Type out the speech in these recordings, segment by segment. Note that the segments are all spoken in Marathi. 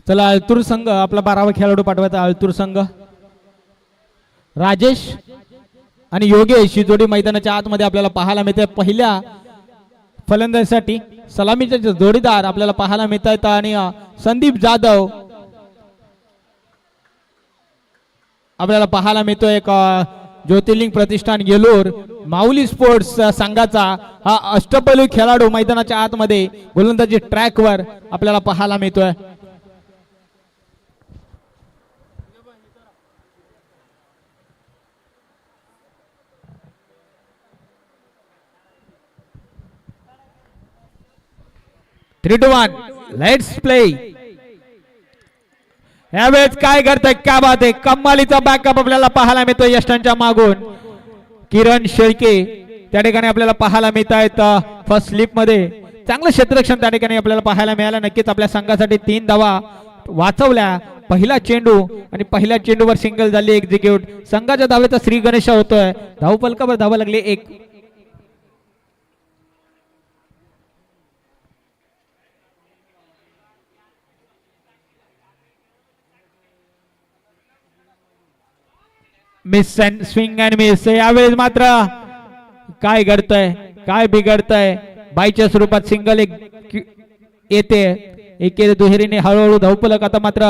चला आळतूर संघ आपला 12वा खेळाडू पाठवायचा. आळतूर संघ राजेश आणि योगेश ही जोडी मैदानाच्या आतमध्ये आपल्याला पाहायला मिळते. पहिल्या फलंदाजीसाठी सलामीचे जोडीदार आपल्याला पाहायला मिळत आहेत आणि संदीप जाधव आपल्याला पाहायला मिळतो. एक ज्योतिर्लिंग प्रतिष्ठान येलूर माऊली स्पोर्ट्स संघाचा हा अष्टपैलू खेळाडू मैदानाच्या आतमध्ये गोलंदाजी ट्रॅकवर आपल्याला पाहायला मिळतोय. Three two one let's play. यावेळेस काय करताय, क्या बात आहे. कमालीचा बॅकअप आपल्याला पाहायला मिळतोय यष्टांच्या मागून. किरण शेळके त्या ठिकाणी आपल्याला पाहायला मिळत आहेत. फर्स्ट स्लिप मध्ये चांगलं क्षेत्ररक्षण त्या ठिकाणी आपल्याला पाहायला मिळालं. नक्कीच आपल्या संघासाठी 3 धावा वाचवल्या. पहिला चेंडू आणि पहिल्या चेंडूवर सिंगल झाली एक्झिक्यूट. संघाच्या धावेचा श्री गणेश होतोय. धावफलकावर धावा लागली 1. Miss and swing and miss. यावेळेस मात्र काय घडतंय, काय बिघडतंय. बाईच्या स्वरूपात सिंगल एक येते. एके दुहेरीने हळूहळू धावफलक आता मात्र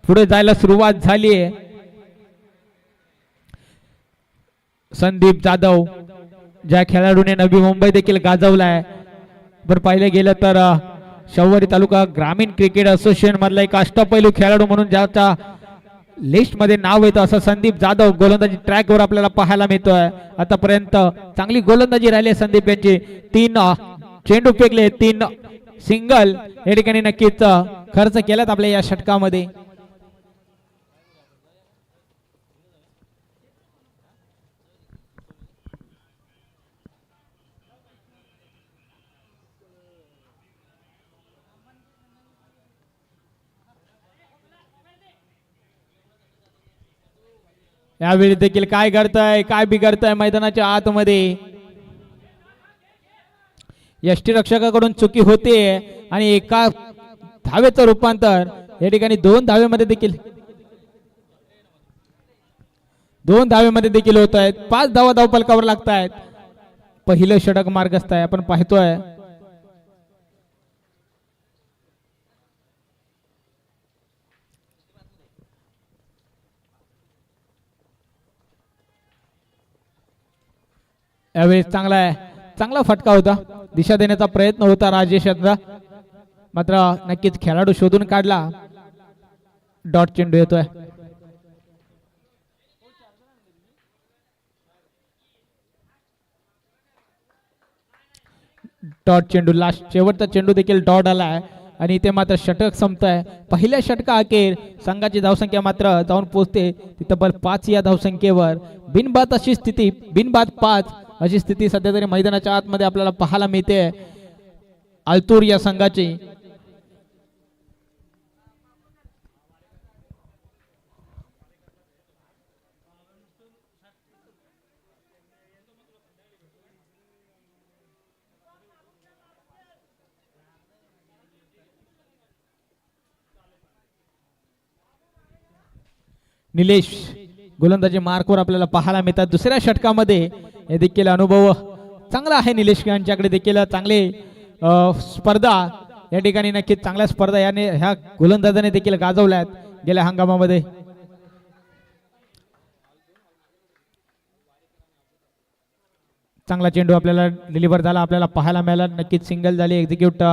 पुढे जायला सुरुवात झाली आहे. संदीप जाधव ज्या खेळाडूने नवी मुंबई देखील गाजवलाय. बरं पाहिलं गेलं तर शहरी तालुका ग्रामीण क्रिकेट असोसिएशन मधला एक अष्टपैलू खेळाडू म्हणून ज्याचा लिस्ट मध्ये नाव येतं असं संदीप जाधव गोलंदाजी ट्रॅक वर आपल्याला पाहायला मिळतोय. आतापर्यंत चांगली गोलंदाजी राहिली संदीप यांची. 3 चेंडू फेकले, 3 सिंगल या ठिकाणी नक्कीच खर्च केलात आपल्या या षटकामध्ये. यावेळी देखील काय घडतंय, काय बिघडतंय मैदानाच्या आतमध्ये. यष्टीरक्षकाकडून चुकी होते आणि एका धावेचं रूपांतर या ठिकाणी 2 धावेमध्ये देखील होत आहेत. 5 धावा धावफलकावर लागत आहेत. पहिलं षटक मार्गस्थ आहे आपण पाहतोय. यावेळेस चांगला फटका होता. दिशा देण्याचा प्रयत्न होता राजेश यांचा. मात्र नक्कीच खेळाडू शोधून काढला. डॉट चेंडू येतोय. डॉट चेंडू लास्ट शेवटचा चेंडू देखील डॉट आलाय आणि इथे मात्र षटक संपतंय. पहिल्या षटका अखेर संघाची धावसंख्या मात्र जाऊन पोहोचते तब्बल 5 या धावसंख्येवर. बिनबाद अशी स्थिती, बिनबाद 5 अशी स्थिती सध्या तरी मैदानाच्या आतमध्ये आपल्याला पाहायला मिळते आलतूर या संघाची. निलेश गोलंदाजी मार्कवर आपल्याला पाहायला मिळतात. दुसऱ्या षटकामध्ये हे देखील अनुभव चांगला आहे निलेश यांच्याकडे देखील. चांगले स्पर्धा या ठिकाणी नक्कीच चांगल्या स्पर्धा याने ह्या गोलंदाजाने देखील गाजवल्यात गेल्या हंगामामध्ये. चांगला चेंडू आपल्याला डिलिव्हर झाला, आपल्याला पाहायला मिळाला. नक्कीच सिंगल झाली execute.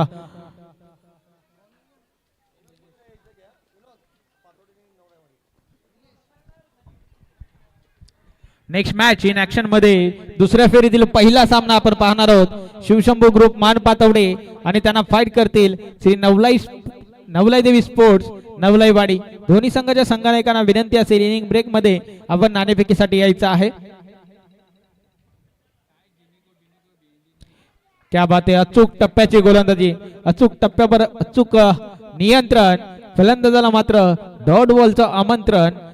Next match in action मध्ये दुसऱ्या फेरीतील पहिला सामना आपण पाहणार आहोत. शिवशंभू ग्रुप मान पातवडे आणि त्यांना फाईट करतील श्री नवलाई देवी स्पोर्ट्स नवलाईवाडी. दोन्ही संघाच्या संघनायकांना विनंती असेल इनिंग ब्रेक मध्ये आपण नाणेफेकीसाठी यायचं आहे. क्या बात आहे, अचूक टप्प्याची गोलंदाजी, अचूक टप्प्यावर अचूक नियंत्रण, फलंदाजाला मात्र डॉट बॉलचं आमंत्रण.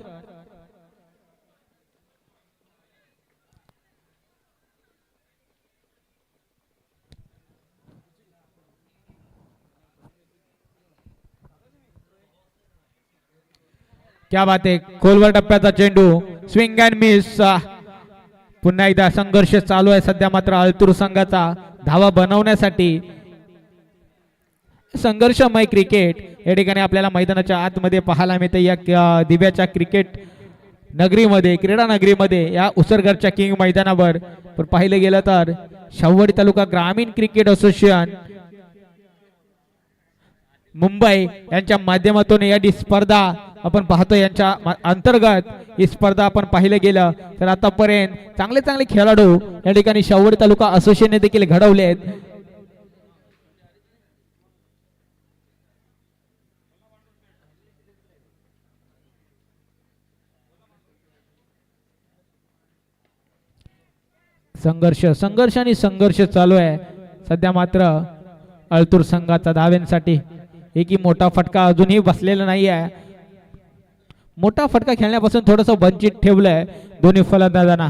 क्या बात आहे, खोलवर टप्प्याचा चेंडू, स्विंग अँड मिस. पुन्हा एकदा संघर्ष चालू आहे सध्या मात्र अल्तूर संघाचा धावा बनवण्यासाठी. संघर्षमय क्रिकेट या ठिकाणी आपल्याला मैदानाच्या आतमध्ये पाहायला मिळते या दिव्याच्या क्रिकेट नगरीमध्ये, क्रीडा नगरीमध्ये, या उसरगरच्या किंग मैदानावर. पण पाहिलं गेलं तर शाहूवाडी तालुका ग्रामीण क्रिकेट असोसिएशन मुंबई यांच्या माध्यमातून या स्पर्धा आपण पाहतो. यांच्या अंतर्गत ही स्पर्धा आपण पाहिलं गेलं तर आतापर्यंत चांगले चांगले खेळाडू या ठिकाणी शाहूवाडी तालुका असोसिएशनने देखील घडवले आहेत. संघर्ष आणि संघर्ष चालू आहे सध्या मात्र अल्तूर संघाचा धाव्यांसाठी. एकही मोठा फटका अजूनही बसलेला नाही आहे. मोठा फटका खेळण्यापासून थोडस वंचित ठेवलंय दोन्ही फलंदाजांना.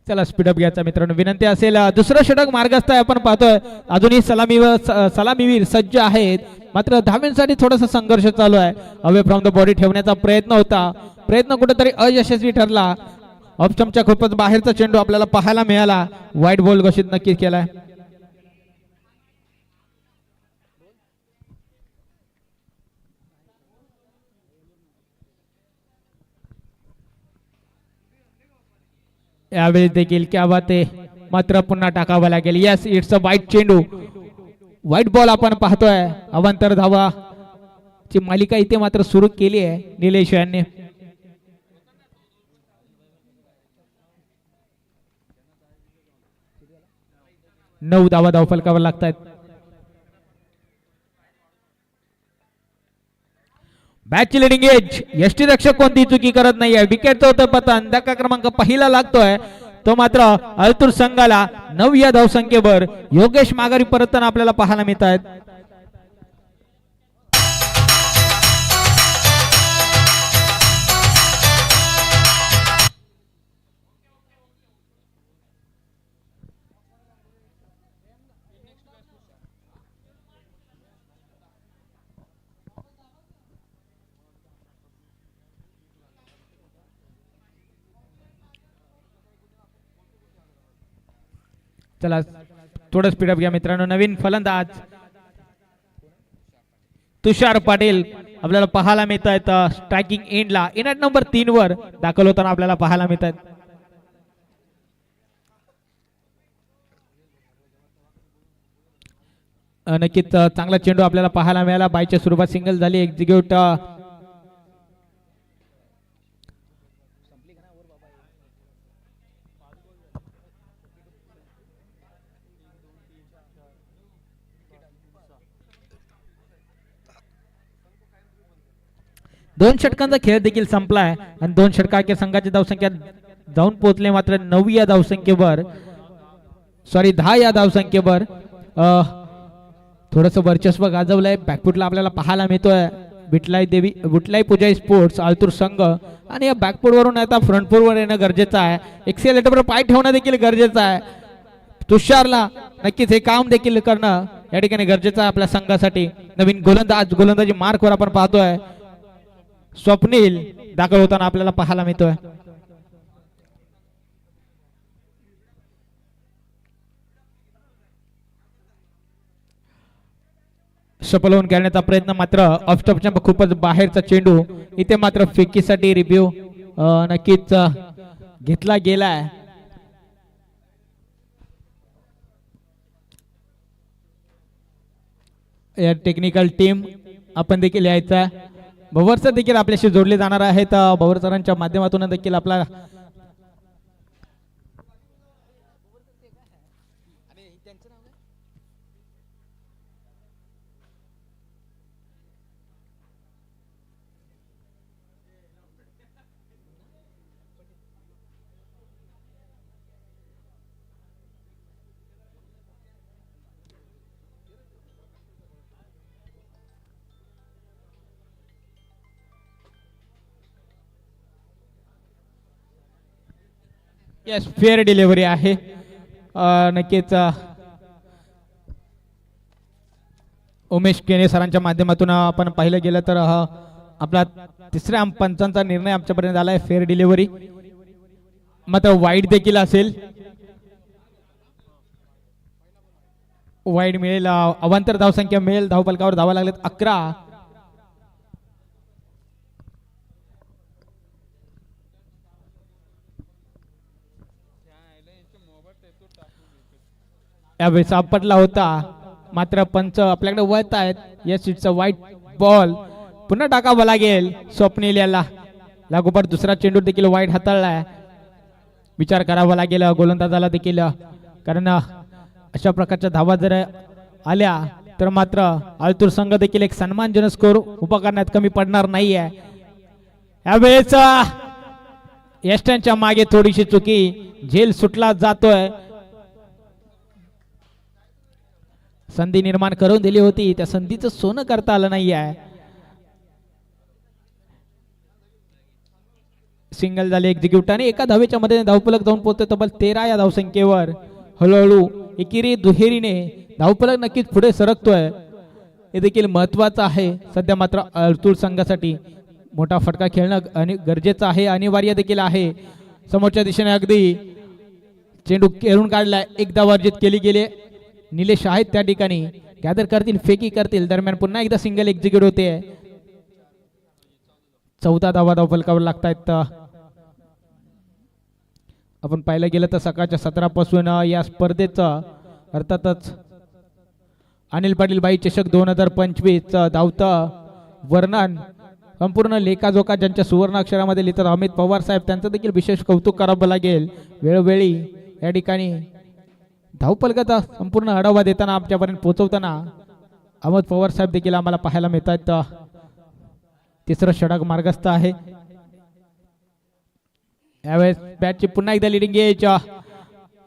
चला स्पीडअप घ्यायचा मित्रांनो, विनंती असेल. दुसरं षटक मार्गस्थ आहे आपण पाहतोय. अजूनही सलामीवीर सज्ज आहेत, मात्र धाव्यांसाठी थोडासा संघर्ष चालू आहे. अवे फ्रॉम द बॉडी ठेवण्याचा प्रयत्न होता, प्रयत्न कुठेतरी अयशस्वी ठरला. ऑफस्टंपच्या खूपच बाहेरचा चेंडू आपल्याला पाहायला मिळाला. वाईट बॉल घोषित नक्कीच केलाय. यावेळी देखील क्या बात आहे, मात्र पुन्हा टाकावा लागेल. यस, इट्स अ वाईट चेंडू, वाईट बॉल आपण पाहतोय. अवांतर धावा ची मालिका इथे मात्र सुरू केली आहे निलेश यांनी. नऊ धावा धावफलकावर लागतात. बॅटची लिडिंग एज, यष्टीरक्षक कोणती चुकी करत नाहीये. विकेटचं होतं पतन, धक्का क्रमांक पहिला लागतोय तो मात्र अल्तूर संघाला. 9 या धावसंख्येवर योगेश माघारी परतताना आपल्याला पाहायला मिळत आहेत. चला थोडं स्पीडअप घ्या मित्रांनो. नवीन फलंदाज तुषार पाटील आपल्याला पाहायला मिळत आहेत. स्ट्रायकिंग एंडला इनट नंबर 3 वर दाखल होताना आपल्याला पाहायला मिळत आहेत. नक्कीच चांगला चेंडू आपल्याला पाहायला मिळाला. बायच्या स्वरूपात सिंगल झाली. एक्झिक्यूट दोन षटकांचा खेळ देखील संपलाय आणि 2 षटकांच्या संघाची धावसंख्या जाऊन पोहोचले मात्र 9 या धावसंख्येवर, सॉरी 10 या धावसंख्येवर. थोडस वर्चस्व गाजवलंय. बॅकफुटला आपल्याला पाहायला मिळतोय विठलाई पूजा स्पोर्ट्स अल्तूर संघ. आणि या बॅकफुट वरून आता फ्रंटफुट वर येणं गरजेचं आहे. एक्सेलेटरवर पाय ठेवणं देखील गरजेचं आहे. तुषारला नक्कीच हे काम देखील करणं या ठिकाणी गरजेचं आहे आपल्या संघासाठी. नवीन गोलंदाजी मार्कवर आपण पाहतोय स्वप्नील दाखल होताना आपल्याला पाहायला मिळतोय. सफल होऊन खेळण्याचा प्रयत्न मात्र ऑफस्टॉपच्या खूपच बाहेरचा चेंडू. इथे मात्र फेकीसाठी रिव्ह्यू नक्कीच घेतला गेलाय. या टेक्निकल टीम आपण देखील यायचा. भवर सर देखील आपल्याशी जोडले जाणार आहेत. भवर सरांच्या माध्यमातून देखील आपला यस फेअर डिलिव्हरी आहे. नक्कीच उमेश केने सरांच्या माध्यमातून आपण पाहिलं गेलं तर आपला तिसऱ्या पंचांचा निर्णय आमच्यापर्यंत आला आहे फेअर डिलिव्हरी. मात्र वाईट देखील असेल. वाईट मिळेल. अवांतर धावसंख्या मिळेल. धावफलकावर धावा लागलेत 11. यावेळेस आपटला होता मात्र पंच आपल्याकडे वळत आहेत. येस इट्स अ वाईट बॉल. पुन्हा टाकावा लागेल स्वप्नील याला. लागोपाठ दुसरा चेंडू देखील वाईट हाताळलाय. विचार करावा लागेल गोलंदाजाला देखील कारण अशा प्रकारच्या धावा जर आल्या तर मात्र आलतूर संघ देखील एक सन्मानजनक स्कोर उभा करण्यात कमी पडणार नाहीये. यावेळेस यष्ट्यांच्या मागे थोडीशी चुकी. झेल सुटला जातोय. संधी निर्माण करून दिली होती त्या संधीचं सोनं करता आलं नाही आहे. सिंगल झाले एक्झिक्यूट आणि एका धावेच्या मध्ये धावफलक जाऊन पोहोचतोय तब्बल 13 या धावसंख्येवर. हळूहळू एकेरी दुहेरीने धावफलक नक्कीच पुढे सरकतोय. हे देखील महत्वाचं आहे. सध्या मात्र आलतूर संघासाठी मोठा फटका खेळणं गरजेचं आहे. अनिवार्य देखील आहे. समोरच्या दिशेने अगदी चेंडू खेळून काढलाय. एक धाव अर्जित केली गेली. निलेश आहेत त्या ठिकाणी. गॅदर करतील फेकी करतील. दरम्यान पुन्हा एकदा सिंगल एक्झिक्यूट होते. 14 धावा धावफलकावर लागतायत. आपण पाहिलं गेलं तर सकाळच्या 17 पासून या स्पर्धेचं अर्थातच अनिल पाटील बाई चषक 2025 धावतं वर्णन संपूर्ण लेखाजोखा ज्यांच्या सुवर्ण अक्षरामध्ये लिहितात अमित पवार साहेब त्यांचं देखील विशेष कौतुक करावं लागेल. वेळोवेळी या ठिकाणी धावफलकाचा संपूर्ण आढावा देताना आमच्यापर्यंत पोहोचवताना अमित पवार साहेब देखील आम्हाला पाहायला मिळत आहेत. तिसरं षटक मार्गस्थ आहे. यावेळेस बॅटची पुन्हा एकदा लिडिंग घ्यायच्या.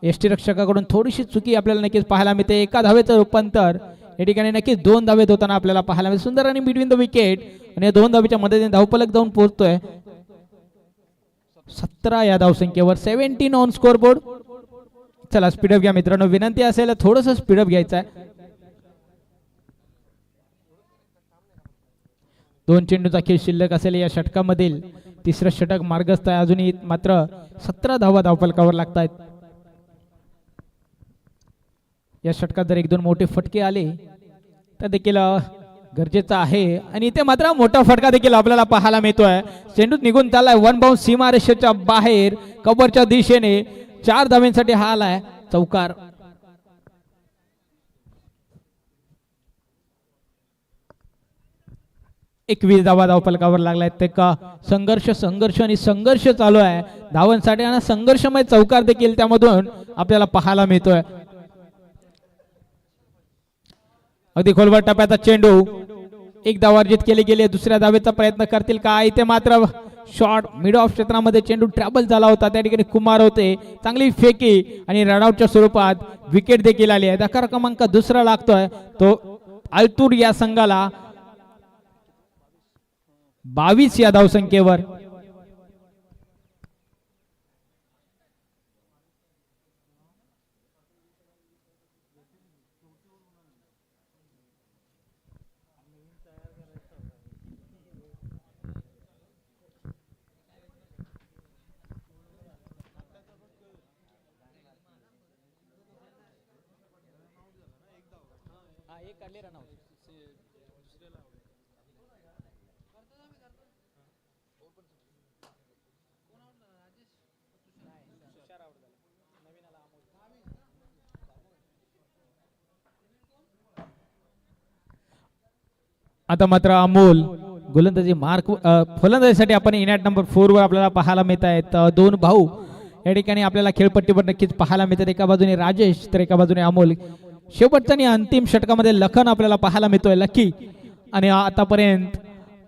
एसटी रक्षकाकडून थोडीशी चुकी आपल्याला नक्कीच पाहायला मिळते. एका धावेचं रूपांतर या ठिकाणी नक्कीच 2 धावे होताना आपल्याला पाहायला मिळते. सुंदर आणि बिटवीन द विकेट आणि या 2 धावेच्या मदतीने धावफलक जाऊन पोहोचतोय 17 या धावसंख्येवर. 17 ऑन स्कोर बोर्ड. चला स्पीडअप घ्या मित्रांनो. विनंती असेल थोडस स्पीडअप घ्यायचं आहे. 2 चेंडूचा खेळ शिल्लक असेल या षटकामधील तिसरं षटक मार्गस्थ आहे. अजूनही मात्र 17 धावा धावफलकावर लागतायत. या षटकात जर 1-2 मोठे फटके आले तर देखील गरजेचं आहे. आणि इथे मात्र मोठा फटका देखील आपल्याला पाहायला मिळतोय. चेंडू निघून चाललाय. 1 बाउंड सीमारेषेच्या बाहेर कव्हरच्या दिशेने. 4 धाव्यांसाठी हा आलाय चौकार. एक 20 धावा धावफलकावर लागलाय. ते का संघर्ष चालू आहे धावांसाठी आणि संघर्षमय चौकार देखील त्यामधून आपल्याला पाहायला मिळतोय. अगदी खोलवर टप्प्याचा चेंडू. एक धाव अर्जित केली गेली. दुसऱ्या धावेचा प्रयत्न करतील का? इथे मात्र शॉर्ट मिड ऑफ क्षेत्रामध्ये चेंडू ट्रॅबल झाला होता. त्या ठिकाणी कुमार होते. चांगली फेकी आणि रनआउटच्या स्वरूपात विकेट देखील आली आहे. धक्का क्रमांक दुसरा लागतोय तो आलतूर या संघाला 22 या धावसंख्येवर. आता मात्र अमोल गोलंदाजी मार्क फलंदाजीसाठी आपण इनॅट नंबर 4 वर आपल्याला पाहायला मिळत आहेत. 2 भाऊ या ठिकाणी आपल्याला खेळपट्टीवर नक्कीच पाहायला मिळतात. एका बाजूने राजेश तर एका बाजूने अमोल. शेवटच्या आणि अंतिम षटकामध्ये लखन आपल्याला पाहायला मिळतोय लकी. आणि आतापर्यंत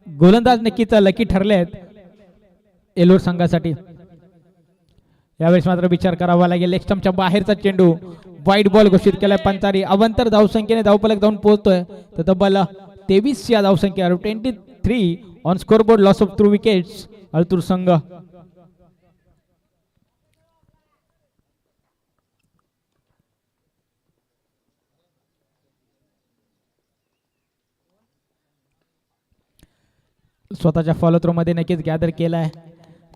गोलंदाज नक्कीच लकी ठरले आहेत एलोर संघासाठी. यावेळेस मात्र विचार करावा लागेल. लेग स्टंपच्या बाहेरचा चेंडू वाईट बॉल घोषित केलाय पंचारी. अवंतर धावसंख्येने धावफलक जाऊन पोहोचतोय तर तब्बल 23 या धावसंख्येवर. 23 on score board. Loss of 3 wickets Altur संघ. स्वतःच्या फॉलो थ्रो मध्ये नक्कीच गॅदर केलाय.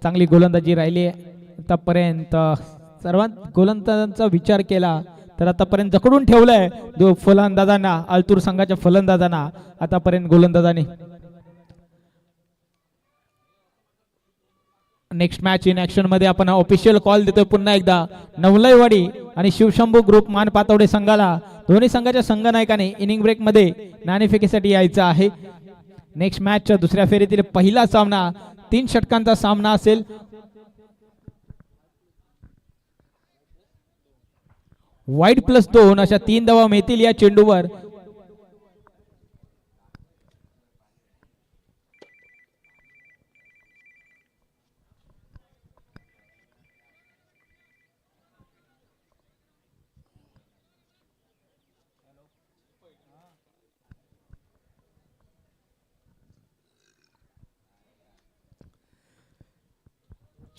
चांगली गोलंदाजी राहिली आहे आतापर्यंत. सर्वात गोलंदाजांचा विचार केला तर आतापर्यंत जकडून ठेवलंय फलंदाजांना, आलतूर संघाच्या फलंदाजांना आतापर्यंत गोलंदाजाने. नेक्स्ट मॅच इन ऍक्शन मध्ये आपण ऑफिशियल कॉल देतोय पुन्हा एकदा. नवलईवाडी आणि शिवशंभू ग्रुप मान पातवडे संघाला दोन्ही संघाच्या संघनायकाने इनिंग ब्रेक मध्ये नाणेफेकीसाठी यायचं आहे. नेक्स्ट मॅचच्या दुसऱ्या फेरीतील पहिला सामना 3 षटकांचा सामना असेल. वाईड +2 अशा 3 धावा मिळतील या चेंडूवर.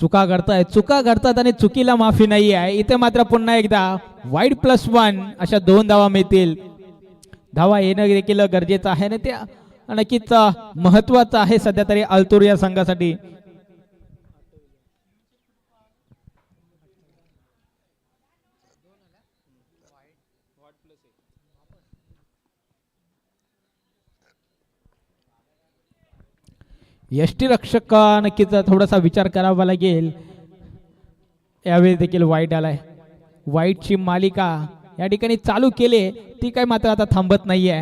चुका घडतात आणि चुकीला माफी नाही आहे. इथे मात्र पुन्हा एकदा वाईड +1 अशा 2 धावा मिळतील. धावा येणं देखील गरजेचं आहे आणि ते नक्कीच महत्वाचं आहे सध्या तरी आलतूर या संघासाठी. यष्टीरक्षक नक्कीच थोडासा विचार करावा लागेल. यावेळी देखील वाईट आलाय. वाईटची मालिका या ठिकाणी चालू केले ती काय मात्र आता थांबत नाहीये.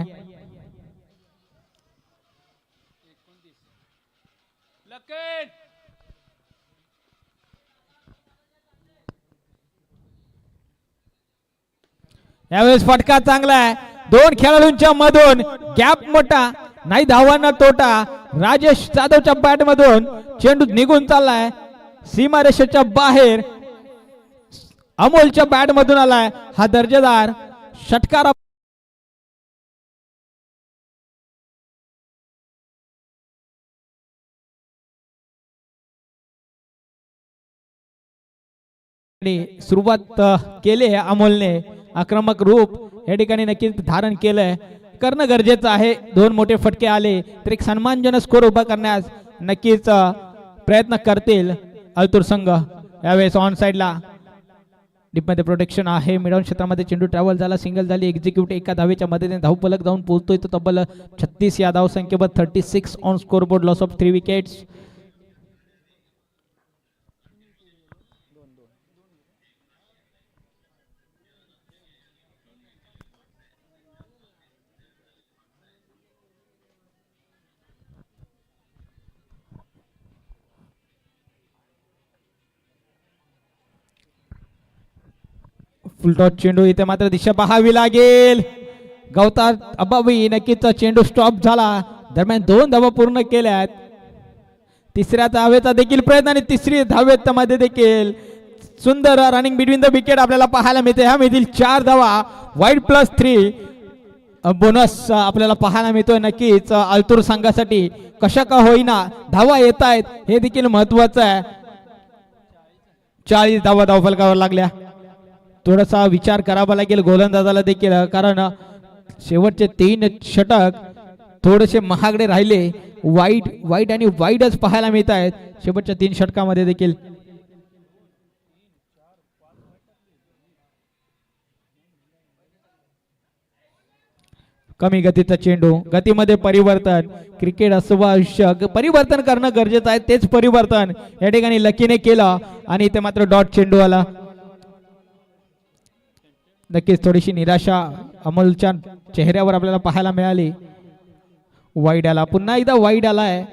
यावेळेस फटका चांगला आहे. 2 खेळाडूंच्या मधून गॅप मोठा, नाही धावांना तोटा. राजेश जाधवच्या बॅट मधून चेंडू निघून चाललाय सीमारेषेच्या बाहेर. अमोलच्या बॅट मधून आलाय हा दर्जेदार षटकार. सुरुवात केली अमोलने. आक्रमक रूप या ठिकाणी नक्कीच धारण केलंय. करणं गरजेचं आहे. 2 मोठे फटके आले तर एक सन्मानजनक स्कोर उभा करण्यास नक्कीच प्रयत्न करतील आलतूर संघ. यावेळेस ऑन साइडला डीपमध्ये प्रोटेक्शन आहे. मिडॉन क्षेत्रामध्ये चेंडू ट्रॅव्हल झाला, सिंगल झाली. एक्झिक्यूट एका धावेच्या मदतीने धावफलक जाऊन पोहोचतोय तो तब्बल 36 या धाव संख्येवर 36 on scoreboard. Loss of 3 wickets. Full toss चेंडू. इथे मात्र दिशा पाहावी लागेल. गवतात अबावी नक्कीच चेंडू स्टॉप झाला. दरम्यान 2 धावा पूर्ण केल्यात. तिसऱ्या धावेचा देखील प्रयत्न आणि तिसरी धावेत मध्ये देखील सुंदर रनिंग बिटवीन द विकेट आपल्याला पाहायला मिळते. ह्या मिळतील 4 धावा. वाईड +3 बोनस आपल्याला पाहायला मिळतोय. नक्कीच आलतूर संघासाठी कशा का होईना धावा येत आहेत हे देखील महत्वाचं आहे. 40 धावा धावफलकावर लागल्या. थोडासा विचार करावा लागेल गोलंदाजाला देखील, कारण शेवटचे 3 षटक थोडेसे महागडे राहिले. वाईट आणि वाईडच पाहायला मिळत आहेत शेवटच्या 3 षटकामध्ये देखील. कमी गतीचा चेंडू, गतीमध्ये परिवर्तन. क्रिकेट असं आयुष्य परिवर्तन करणं गरजेचं आहे. तेच परिवर्तन या ठिकाणी लकीने केलं आणि इथे मात्र डॉट चेंडू आला. नक्कीच थोडीशी निराशा अमोलच्या चेहऱ्यावर आपल्याला पाहायला मिळाली. वाईड आला, पुन्हा एकदा वाईड आलाय.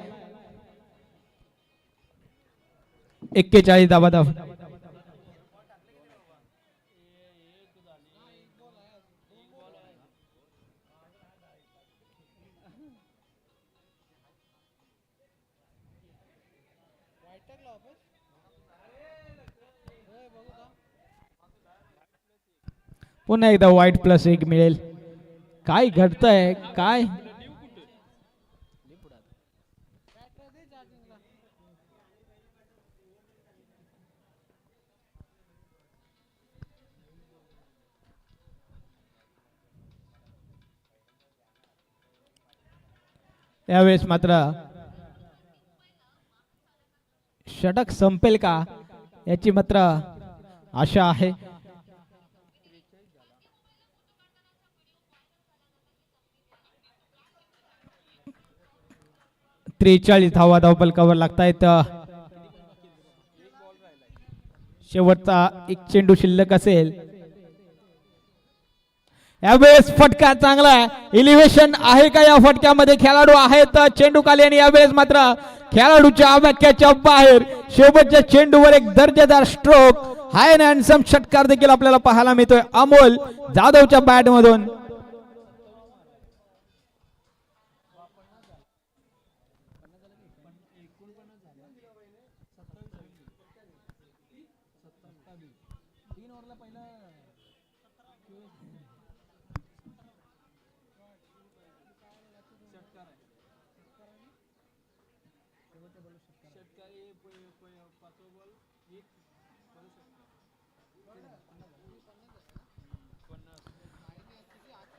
41 धावा धाव. पुन्हा एकदा वाईट +1 मिळेल. काय घडतंय काय. यावेळेस मात्र षटक संपेल का याची मात्र आशा आहे. त्रेचाळीस धावा धावपलकावर लागतायत. शेवटचा एक चेंडू शिल्लक असेल. यावेळेस फटका चांगला इलिव्हेशन आहे का या फटक्यामध्ये? खेळाडू आहेत चेंडू खाली आणि यावेळेस मात्र खेळाडूच्या आवाक्याच्या बाहेर शेवटच्या चेंडूवर एक दर्जेदार स्ट्रोक हाय अँड हँडसम षटकार देखील आपल्याला पाहायला मिळतोय अमोल जाधवच्या बॅट मधून.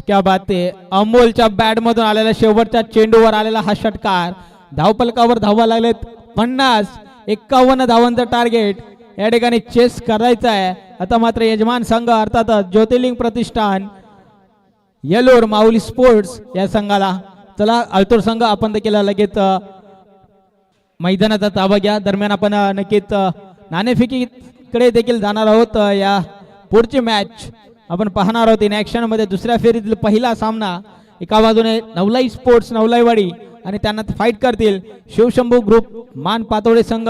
क्या बात आहे. अमोलच्या बॅट मधून आलेला शेवटच्या चेंडूवर आलेला हा षटकार. धावपलकावर धावा लागलेत 50. 51 धावांचं टार्गेट या ठिकाणी चेस करायचं आहे. आता मात्र यजमान संघ अर्थातच ज्योतिर्लिंग प्रतिष्ठान येलोर माऊली स्पोर्ट्स या संघाला. चला आलतूर संघ आपण देखील लगेच मैदानाचा ताबा घ्या. दरम्यान आपण नक्कीच नाणेफेकीकडे देखील जाणार आहोत. या पुढची मॅच आपण पाहणार आहोत इन ऍक्शन मध्ये. दुसऱ्या फेरीतील पहिला सामना एका बाजूने नवलाई स्पोर्ट्स नवलाईवाडी आणि त्यांना फाईट करतील शिवशंभू ग्रुप मान पातोडे संघ.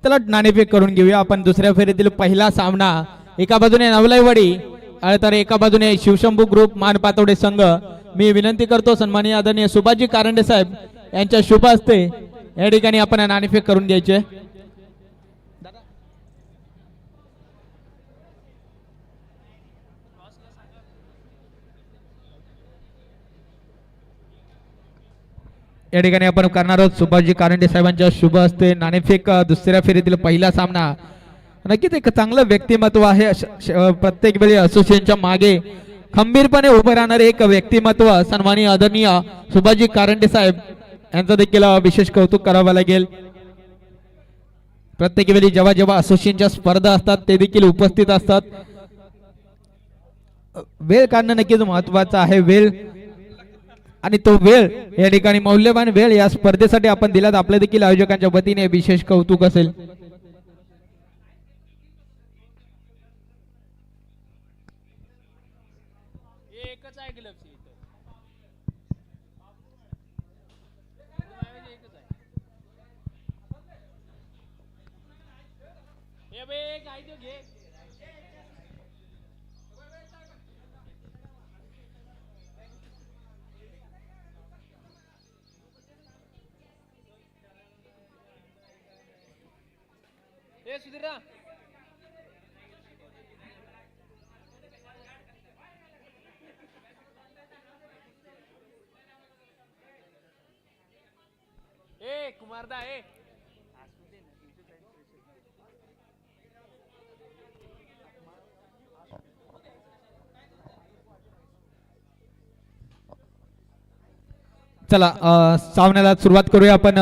चला नाणेफेक करून घेऊया आपण. दुसऱ्या फेरीतील पहिला सामना एका बाजूने नवलाईवाडी तर एका बाजूने शिवशंभू ग्रुप मान पातोडे संघ. मी विनंती करतो सन्माननीय आदरणीय सुभाषजी कारंडे साहेब यांच्या शुभ हस्ते या ठिकाणी आपण नाणेफेक करून घ्यायचे. या ठिकाणी आपण करणार आहोत सुभाषजी कारंडे साहेबांच्या शुभ हस्ते नाणेफेक. दुसऱ्या फेरीतील पहिला सामना. नक्कीच एक चांगलं व्यक्तिमत्व आहे. प्रत्येक वेळी असोसिएशनच्या मागे खंबीरपणे उभे राहणारे एक व्यक्तिमत्व सन्माननीय आदरणीय सुभाषजी कारंडे साहेब यांचं देखील विशेष कौतुक करावं लागेल. प्रत्येक वेळी जेव्हा जेव्हा असोसिएशनच्या स्पर्धा असतात ते देखील उपस्थित असतात. वेळ काढणं नक्कीच महत्वाचं आहे. वेळ आणि तो वेळ या ठिकाणी मौल्यवान वेळ या स्पर्धेसाठी आपण दिलात. आपल्या देखील आयोजकांच्या वतीने विशेष कौतुक असेल. कुमारदा चला सामन्याला सुरुवात करूया आपण.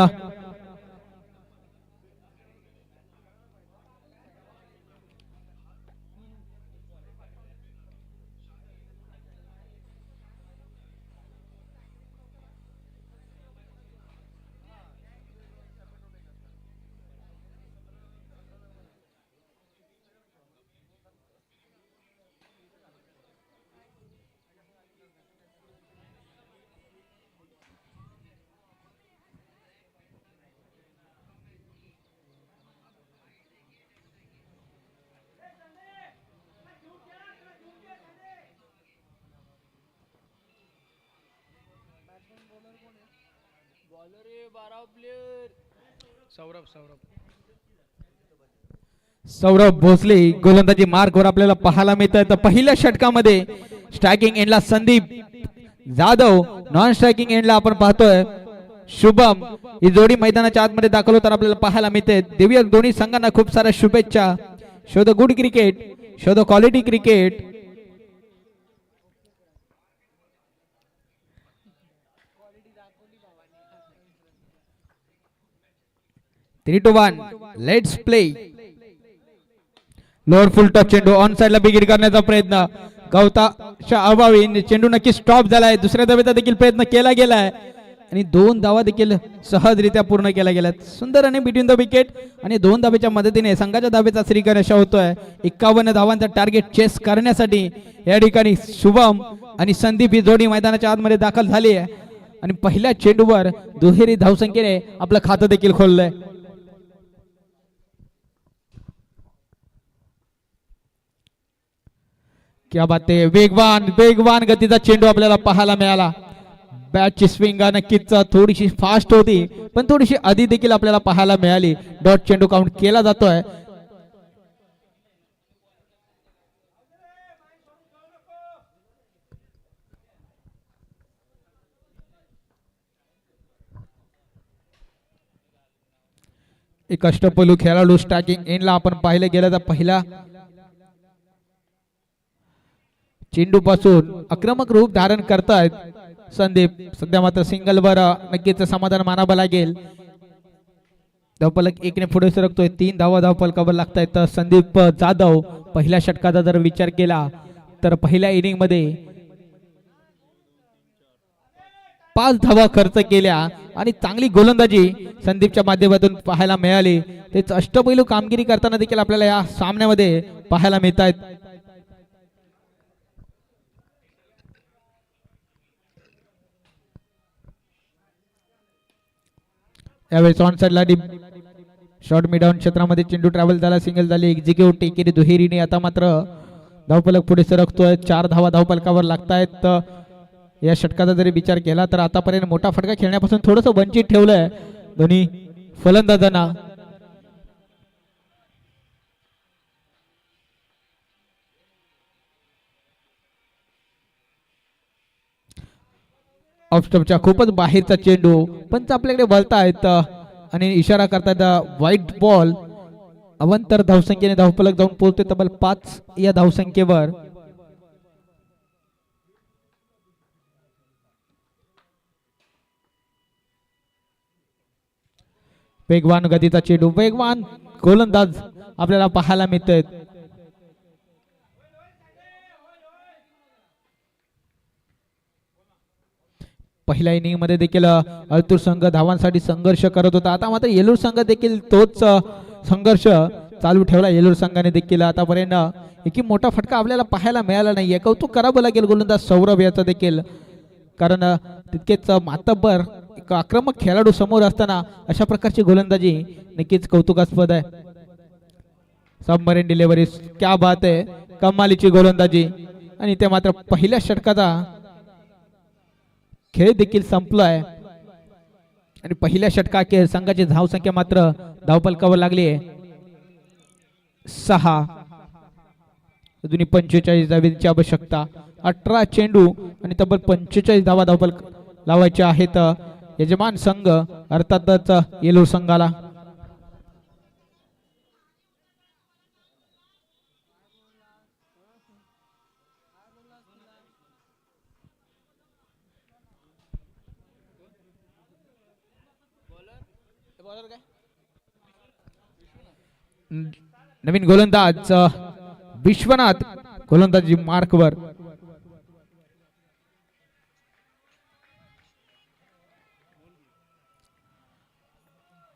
सौरभ भोसले गोलंदाजी मार्कवर आपल्याला पाहायला मिळत आहे. तर पहिल्या षटकामध्ये स्ट्रायकिंग एंडला संदीप जाधव, नॉन स्ट्रायकिंग एंडला आपण पाहतोय शुभम. ही जोडी मैदानाच्या आतमध्ये दाखल होताना आपल्याला पाहायला मिळते. देऊया दोन्ही संघांना खूप साऱ्या शुभेच्छा. Show the good cricket, show the quality cricket. 3-1 let's play. Lower full top चेंडू ऑन साइडला बिगिट करण्याचा प्रयत्न. गवताच्या अभावी चेंडू नक्की स्टॉप झालाय. दुसऱ्या धावेचा देखील प्रयत्न केला गेलाय आणि 2 धावा देखील सहजरित्या पूर्ण केल्या गेल्यात. सुंदर आणि बिटवीन द विकेट आणि 2 धावेच्या मदतीने संघाच्या धावेचा श्रीगणेश अशा होतोय. 51 धावांचा टार्गेट चेस करण्यासाठी या ठिकाणी शुभम आणि संदीप ही जोडी मैदानाच्या आतमध्ये दाखल झाली आहे आणि पहिल्या चेंडूवर दुहेरी धावसंख्येने आपलं खातं देखील खोललंय. क्या बात आहे. वेगवान वेगवान गतीचा चेंडू आपल्याला पाहायला मिळाला. बॅटची स्विंग नक्कीच थोडीशी फास्ट होती पण थोडीशी आधी देखील आपल्याला पाहायला मिळाली. डॉट चेंडू काउंट केला जातोय. एक अष्टपैलू खेळाडू स्ट्रायकिंग एंडला आपण पाहिले गेलं तर पहिला चेंडू पासून आक्रमक रूप धारण करतायत संदीप. सध्या मात्र सिंगल वर नक्कीच समाधान मानावं लागेल. धावफलक 1 ने पुढे सरकतोय. 3 धावा धावफलकावर लागतायत. संदीप जाधव पहिल्या षटकाचा जर विचार केला तर पहिल्या इनिंग मध्ये 5 धावा खर्च केल्या आणि चांगली गोलंदाजी संदीपच्या माध्यमातून पाहायला मिळाली. तेच अष्टपैलू कामगिरी करताना देखील आपल्याला या सामन्यामध्ये पाहायला मिळत आहेत. यावेळेस ऑन साइडला शॉर्ट मिडआउट क्षेत्रामध्ये चेंडू ट्रॅव्हल झाला. सिंगल झाली. एक्झिक्यूट टेकेरी दुहेरीने आता मात्र धावफलक पुढे सरकतोय. 4 धावा धावफलकावर लागतायत. या षटकाचा जरी विचार केला तर आतापर्यंत मोठा फटका खेळण्यापासून थोडंसं वंचित ठेवलंय दोन्ही फलंदाजांना. ऑफस्टॉपच्या खूपच बाहेरचा चेंडू पंच आपल्याकडे बोलतायत आणि इशारा करतायत व्हाईट बॉल. अवंतर धावसंख्येने धावफलक जाऊन पोहोचते तब्बल 5 या धावसंख्येवर. वेगवान गतीचा चेंडू, वेगवान गोलंदाज आपल्याला पाहायला मिळतात. पहिल्या इनिंग मध्ये देखील अल्तूर संघ धावांसाठी संघर्ष करत होता. आता मात्र येलूर संघ देखील तोच संघर्ष चालू ठेवला. येलूर संघाने देखील आतापर्यंत एक मोठा फटका आपल्याला पाहायला मिळाला नाहीये. कौतुक करावं लागेल गोलंदाज सौरभ याचा देखील, कारण तितकेच मातब्बर एक आक्रमक खेळाडू समोर असताना अशा प्रकारची गोलंदाजी नक्कीच कौतुकास्पद आहे. सबमरीन डिलिव्हरी, क्या बात आहे. कमालीची गोलंदाजी आणि ते मात्र पहिल्या षटकाचा खेळ देखील संपलाय आणि पहिल्या षटकाखेर संघाची धावसंख्या मात्र धावफलकावर लागली आहे 6. अजूनही 45 धावांची आवश्यकता. 18 चेंडू आणि तब्बल 45 धावा धावफलक लावायचे आहेत यजमान संघ अर्थातच येलूर संघाला. नवीन गोलंदाज विश्वनाथ गोलंदाजी मार्कवर.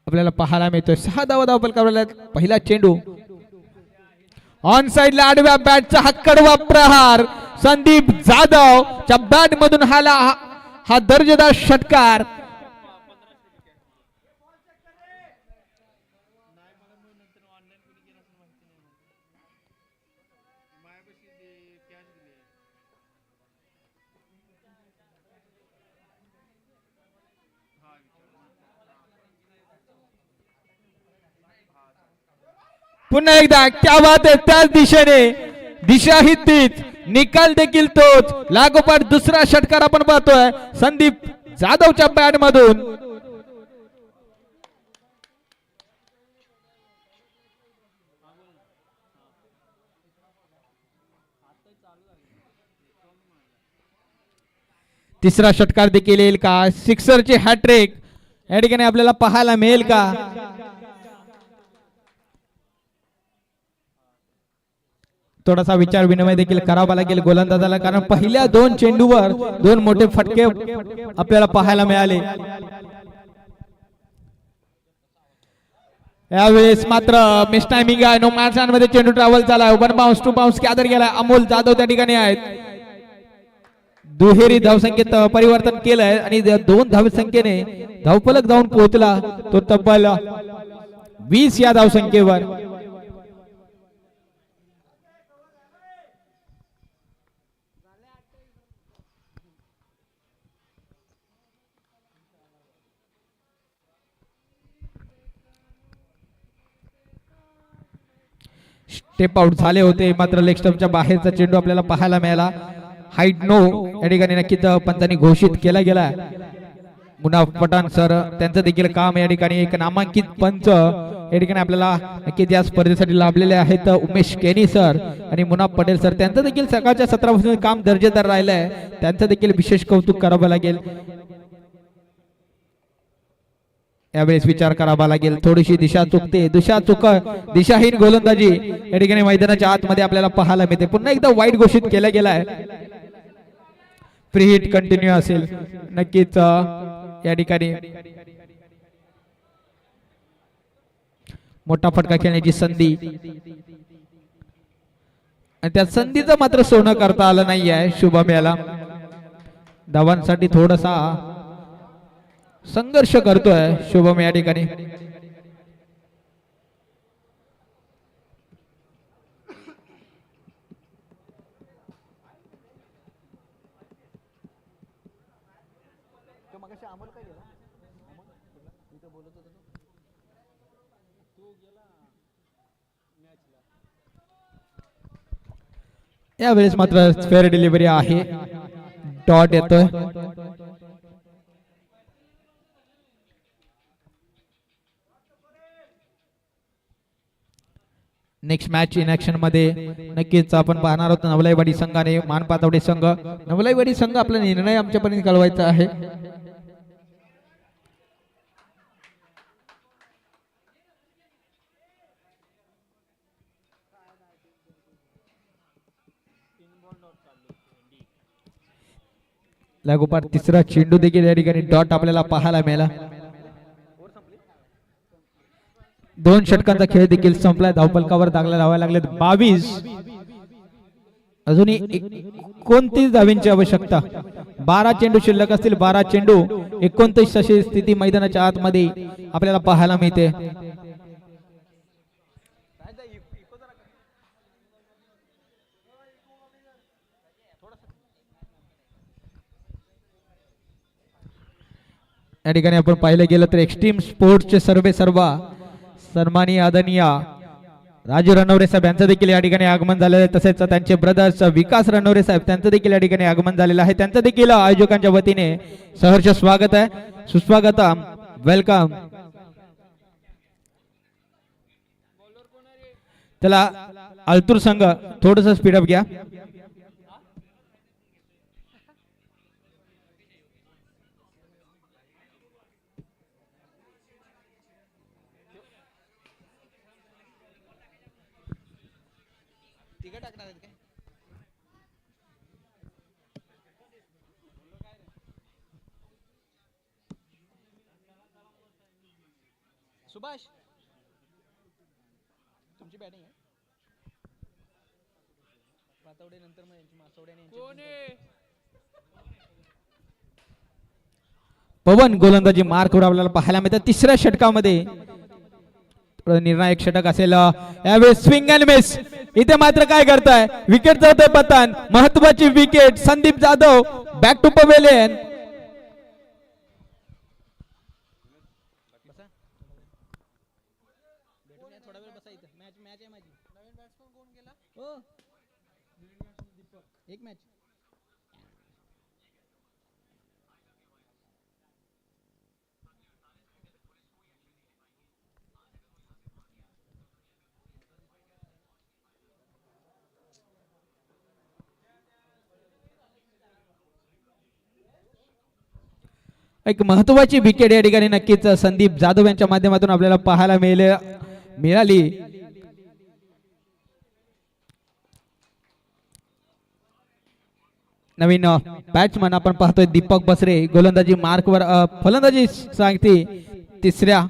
आपल्याला पाहायला मिळतोय 6 धावा धावपलकावर. पहिला चेंडू ऑन साइडला आडव्या बॅटचा कडवा प्रहार. संदीप जाधव च्या बॅट मधून हा दर्जेदार षटकार. पुन्हा एकदा क्या बात आहे. त्याच दिशेने दिशा ही तीच, निकाल देखील तोच. लागोपाठ दुसरा षटकार आपण पाहतोय संदीप जाधवच्या बॅट मधून. तिसरा षटकार देखील येईल का? सिक्सरची हॅट्रिक या ठिकाणी आपल्याला पाहायला मिळेल का? थोडासा विचार विनिमय देखील करावा लागेल गोलंदाजाला, कारण पहिल्या 2 चेंडूवर 2 मोठे फटके आपल्याला पाहायला मिळाले. यावेळेस मात्र मिस टायमिंग आहे. नो मॅच मध्ये चेंडू ट्रॅव्हल झाला. 1 बाउन्स 2 बाउन्स कॅदर गेला. अमोल जाधव त्या ठिकाणी आहेत. दुहेरी धावसंख्येत परिवर्तन केलंय आणि 2 धावसंख्येने धावफलक जाऊन पोहोचला तो तब्बल 20 या धावसंख्येवर. स्टेप आउट झाले होते, मात्र लेग स्टंपच्या बाहेरचा चेंडू आपल्याला पाहायला मिळाला. हाईट नो या ठिकाणी नक्कीच पंचांनी घोषित केला गेला. मुनाफ पठाण सर त्यांचं देखील काम या ठिकाणी एक नामांकित पंच या ठिकाणी आपल्याला नक्कीच या स्पर्धेसाठी लाभलेले आहेत. उमेश केनी सर आणि मुनाफ पटेल सर त्यांचं देखील सकाळच्या सत्रापासून काम दर्जेदार राहिलं आहे. त्यांचं देखील विशेष कौतुक करावं लागेल. यावेळेस विचार करावा लागेल. थोडीशी दिशा चुकते. दिशाहीन गोलंदाजी या ठिकाणी मैदानाच्या आतमध्ये आपल्याला पाहायला मिळते. पुन्हा एकदा वाईट घोषित केला गेलाय. फ्री हिट कंटिन्यू असेल नक्कीच या ठिकाणी. मोठा फटका खेळण्याची संधी आणि त्या संधीचं मात्र सोनं करता आलं नाही आहे शुभम याला. धावांसाठी थोडासा संघर्ष करतोय शुभम या ठिकाणी. यावेळेस मात्र फेअर डिलिव्हरी आहे. डॉट येतोय. नेक्स्ट मॅच इन ऍक्शन मध्ये नक्कीच आपण पाहणार आहोत नवलाईवाडी संघाने मानपातवडे संघ. नवलाईवाडी संघ आपला निर्णय आमच्यापर्यंत कळवायचा आहे. लागोपाठ तिसरा चेंडू देखील या ठिकाणी डॉट आपल्याला पाहायला मिळाला. 2 षटकांचा खेळ देखील संपलाय. धावपलकावर दाखला लावायला लागलेत 22. अजूनही 29 धावींची आवश्यकता. 12 चेंडू शिल्लक असतील. 12 चेंडू 29 अशी स्थिती मैदानाच्या आतमध्ये आपल्याला पाहायला मिळते. या ठिकाणी आपण पाहिलं गेलं तर एक्स्ट्रीम स्पोर्ट्सचे सर्वेसर्वा सन्माननीय आदरणीय राजू रणवरे साहेब यांचं देखील या ठिकाणी आगमन झालेलं आहे. तसेच त्यांचे ब्रदर्स विकास रणवरे साहेब त्यांचं देखील या ठिकाणी आगमन झालेलं आहे. त्यांचं देखील आयोजकांच्या वतीने सहर्ष स्वागत आहे. सुस्वागतम, वेलकम. त्याला अल्तूर संघ थोडस स्पीडअप घ्या. सुभाष तुमची बॅटिंग आहे पातवडे नंतर मग यांची मासवडे आणि पवन गोलंदाजी मार्कवर आपल्याला पाहायला मिळतं तिसऱ्या षटकामध्ये निर्णायक षटक असेल यावेळेस स्विंग अँड मिस इथे मात्र काय करताय विकेट जातोय पतन महत्वाची wicket Sandeep Jadhav back to pavilion थोडा वेळ बसायचं मॅच मॅच आहे माझी नवीन बॅट्समन कोण गेला हो एक मॅच एक महत्वाची विकेट या ठिकाणी नक्कीच संदीप जाधव यांच्या माध्यमातून आपल्याला पाहायला मिळाली नवीन बॅट्समन आपण पाहतोय दीपक बसरे गोलंदाजी मार्कवर फलंदाजी सांगते तिसऱ्या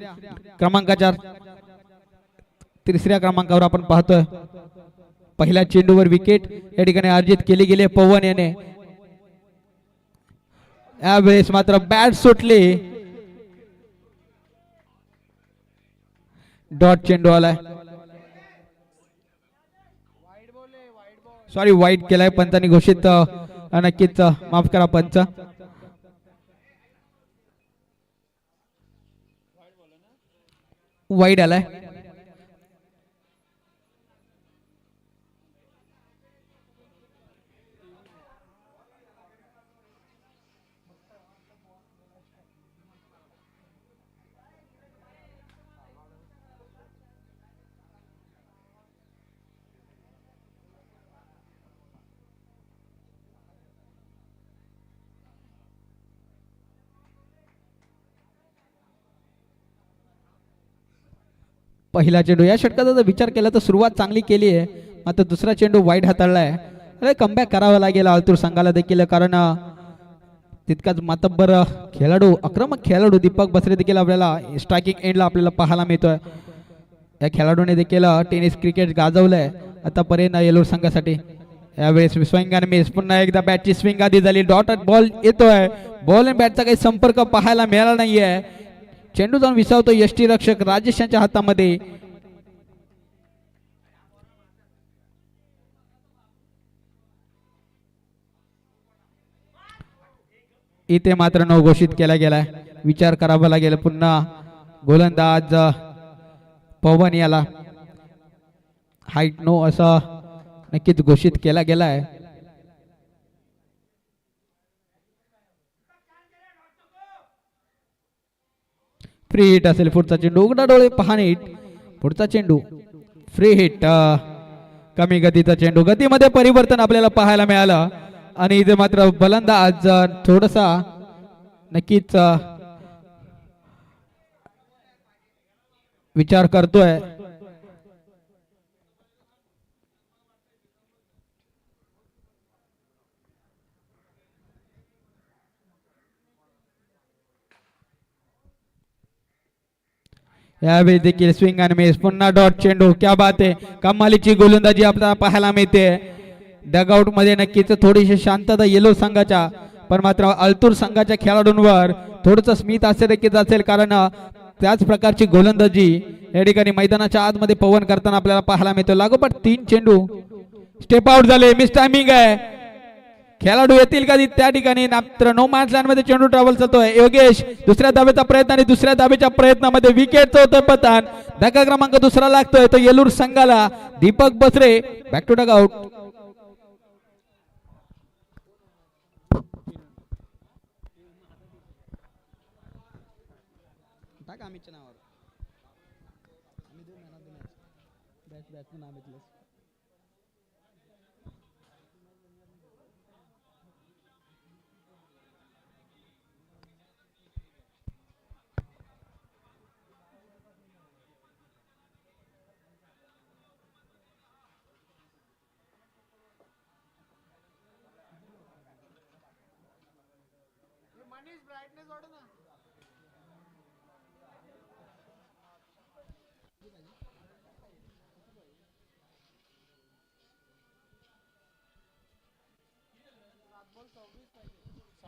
क्रमांकावर आपण पाहतोय पहिल्या चेंडूवर विकेट या ठिकाणी अर्जित केली गेली पवन याने यावेळेस मात्र बॅट सुटली डॉट चेंडू आलाय सॉरी वाईट केलाय पंतांनी घोषित नक्कीच माफ करा पंच वाईट आलाय पहिला चेंडू या षटकाचा जर विचार केला तर सुरुवात चांगली केली आहे मात्र दुसरा चेंडू वाईट हाताळलाय अरे कमबॅक करावा लागेल आलतूर संघाला देखील कारण तितकाच मातब्बर खेळाडू आक्रमक खेळाडू दीपक बसरे देखील आपल्याला स्ट्रायकिंग एंडला आपल्याला पाहायला मिळतोय या खेळाडूने देखील टेनिस क्रिकेट गाजवलंय आतापर्यंत येलूर संघासाठी यावेळेस स्विंग आणि मिस पुन्हा एकदा बॅटची स्विंग आधी झाली डॉट बॉल येतोय बॉल आणि बॅटचा काही संपर्क पाहायला मिळाला नाहीये चेंडू जाऊन विसावतो यष्टी रक्षक राजेश यांच्या हातामध्ये इथे मात्र नो घोषित केला गेलाय विचार करावा लागेल पुन्हा गोलंदाज पवन याला हाईट नो असं नक्कीच घोषित केला गेलाय फ्री हिट असेल पुढचा चेंडू उघडा डोळे पहा नीट पुढचा चेंडू फ्री हिट कमी गतीचा चेंडू गतीमध्ये परिवर्तन आपल्याला पाहायला मिळालं आणि इथे मात्र फलंदाज थोडासा नक्कीच विचार करतोय यावेळी देखील स्विंग आणि मिस पुन्हा डॉट चेंडू क्या बात आहे कमालीची गोलंदाजी आपल्याला पाहायला मिळते डगआउट मध्ये नक्कीच थोडीशी शांतता येलो संघाच्या पण मात्र अल्तूर संघाच्या खेळाडूंवर थोडंसं स्मित देखील असेल कारण त्याच प्रकारची गोलंदाजी या ठिकाणी मैदानाच्या आतमध्ये पवन करताना आपल्याला पाहायला मिळतो लागोपाठ 3 चेंडू स्टेप आउट झाले मिस टायमिंग आहे खेळाडू येतील का त्या ठिकाणी मात्र नो मॅच लाईन मध्ये चेंडू ट्रॅव्हल चालतोय योगेश दुसऱ्या धावेचा प्रयत्न आणि दुसऱ्या धावेच्या प्रयत्नामध्ये विकेटचं होतं पतन धक्का क्रमांक दुसरा लागतोय तो येलूर संघाला Deepak Basare back to dugout टाका अमितच्या नावावर आम्ही देऊ man of the match batsman नाव घेतलं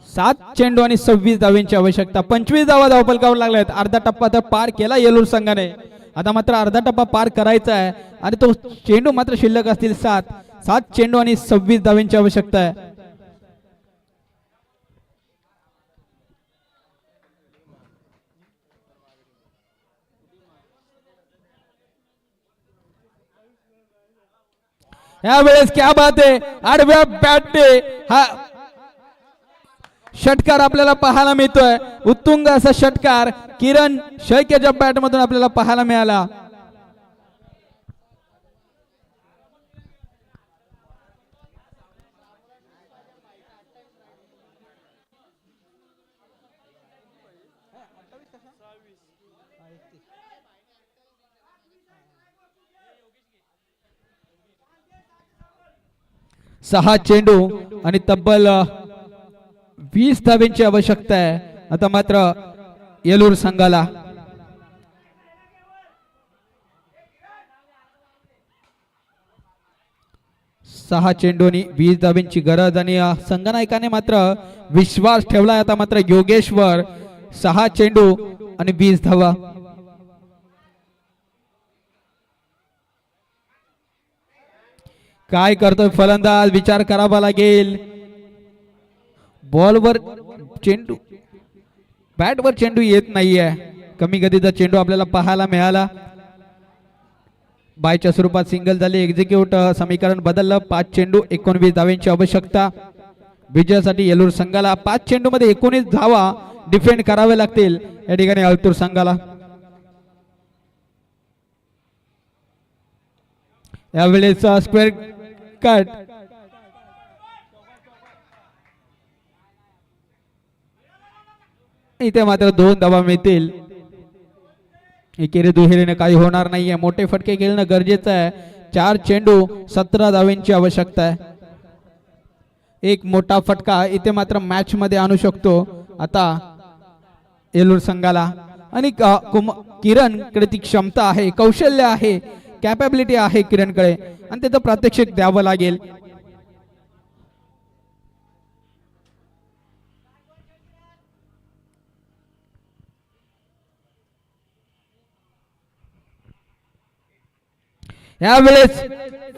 सात चेंडू आणि 26 धावांची आवश्यकता. 25 धावा धावफलकावर लागल्यात. अर्धा टप्पा तर पार केला येलूर संघाने. आता मात्र अर्धा टप्पा पार करायचा आहे आणि तो चेंडू मात्र शिल्लक असतील 7 चेंडू आणि 26 धावांची आवश्यकता आहे. यावेळेस क्या बात आहे, आडव्या बॅटने हा षटकार आपल्याला पाहायला मिळतोय. उत्तुंग असा षटकार किरण शेळकेच्या बॅट मधून आपल्याला पाहायला मिळाला. सहा चेंडू आणि तब्बल 20 धावांची आवश्यकता आहे. आता मात्र येलूर संघाला. सहा चेंडू आणि 20 धावांची गरज आणि संघनायकाने मात्र विश्वास ठेवलाय. आता मात्र योगेश्वर 6 चेंडू आणि 20 धावा. काय करतोय फलंदाज, विचार करावा लागेल. बॉलवर चेंडू, बॅटवर चेंडू येत नाहीये. कमी गतीचा चेंडू आपल्याला पाहायला मिळाला. बायच्या स्वरूपात सिंगल झाले. एक्झिक्यूट समीकरण बदललं. 5 चेंडू 19 धावांची आवश्यकता. विजयासाठी येलूर संघाला 5 चेंडू मध्ये 19 धावा डिफेंड करावे लागतील या ठिकाणी अल्तूर संघाला. यावेळेस स्क्वेअर कट. इथे मात्र 2 धावा मिळतील. एकेरी दुहेरीने काही होणार नाहीये. मोठे फटके खेळणं गरजेचं आहे. 4 चेंडू 17 धावांची आवश्यकता आहे. एक मोठा फटका इथे मात्र मॅच मध्ये आणू शकतो आता येलूर संघाला. आणि किरण कडे ती क्षमता आहे, कौशल्य आहे, कॅपॅबिलिटी आहे किरणकडे आणि त्याचं प्रात्यक्षिक द्यावं लागेल. यावेळेस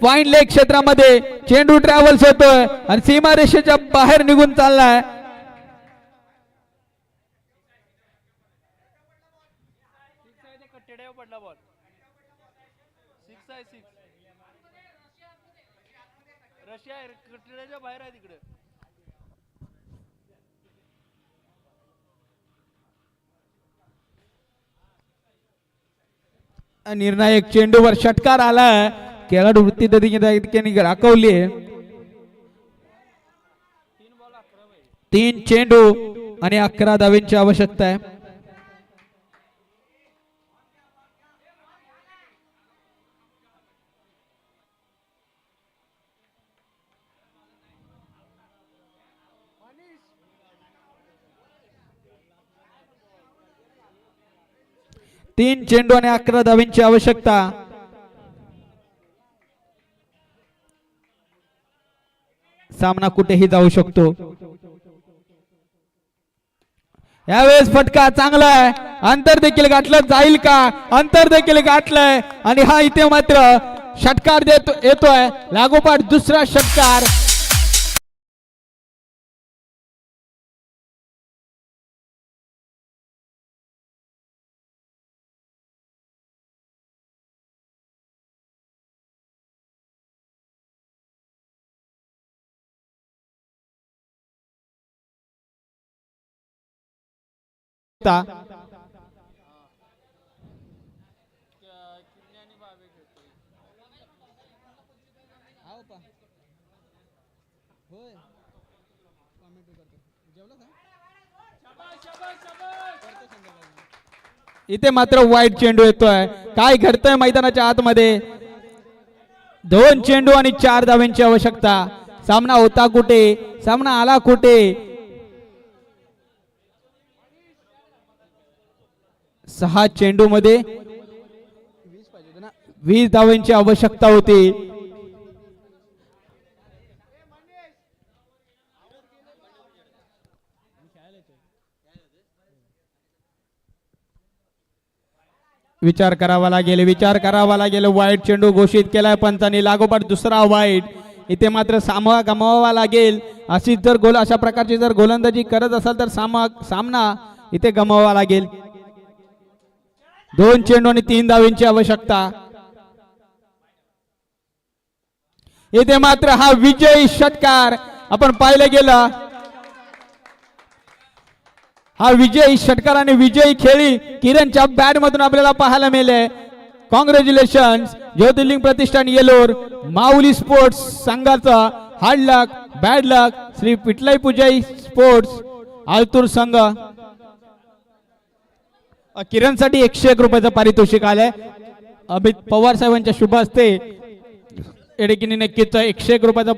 फाईन लेग क्षेत्रामध्ये चेंडू ट्रॅव्हल्स होतोय आणि सीमारेषेच्या बाहेर निघून चाललाय. बाहेर आहे तिकडे. निर्णायक चेंडूवर षटकार आलाय. खेळाडू वृत्ती राखवली. 3 चेंडू आणि 11 धावांची आवश्यकता आहे. तीन चेंडू आणि 11 धावांची आवश्यकता. सामना कुठेही जाऊ शकतो. यावेळेस फटका चांगला आहे. अंतर देखील गाठलं जाईल का? अंतर देखील गाठलंय आणि हा इथे मात्र षटकार येतोय. लागोपाठ दुसरा षटकार. इथे मात्र वाईट चेंडू येतोय. काय घडतंय मैदानाच्या आतमध्ये? 2 चेंडू आणि 4 धावांची आवश्यकता. सामना होता कुठे? सामना आला कुठे? 6 चेंडू मध्ये 20 पाहिजे होते ना. 20 धावांची आवश्यकता होती. विचार करावा लागेल. वाईट चेंडू घोषित केलाय पंचांनी. लागोपाठ दुसरा वाईट. इथे मात्र सामना गमावावा लागेल. अशीच जर अशा प्रकारची जर गोलंदाजी करत असाल तर सामना इथे गमावावा लागेल. 2 चेंडू आणि 3 धावांची आवश्यकता. इथे मात्र हा विजयी षटकार आपण पाहिलं गेलं. हा विजयी षटकार आणि विजयी खेळी किरणच्या बॅट मधून आपल्याला पाहायला मिळाले. कॉंग्रॅच्युलेशन. ज्योतिर्लिंग प्रतिष्ठान येलोर, माऊली स्पोर्ट्स संघाचा हार्ड लक बॅड लक, श्री पिटलाई पूजाई स्पोर्ट्स आलतूर संघ. किरणसाठी 101 रुपयाचं पारितोषिक आलंय. अमित पवार साहेबांच्या शुभ हस्ते एडेकीने नक्कीच 101 रुपयाचा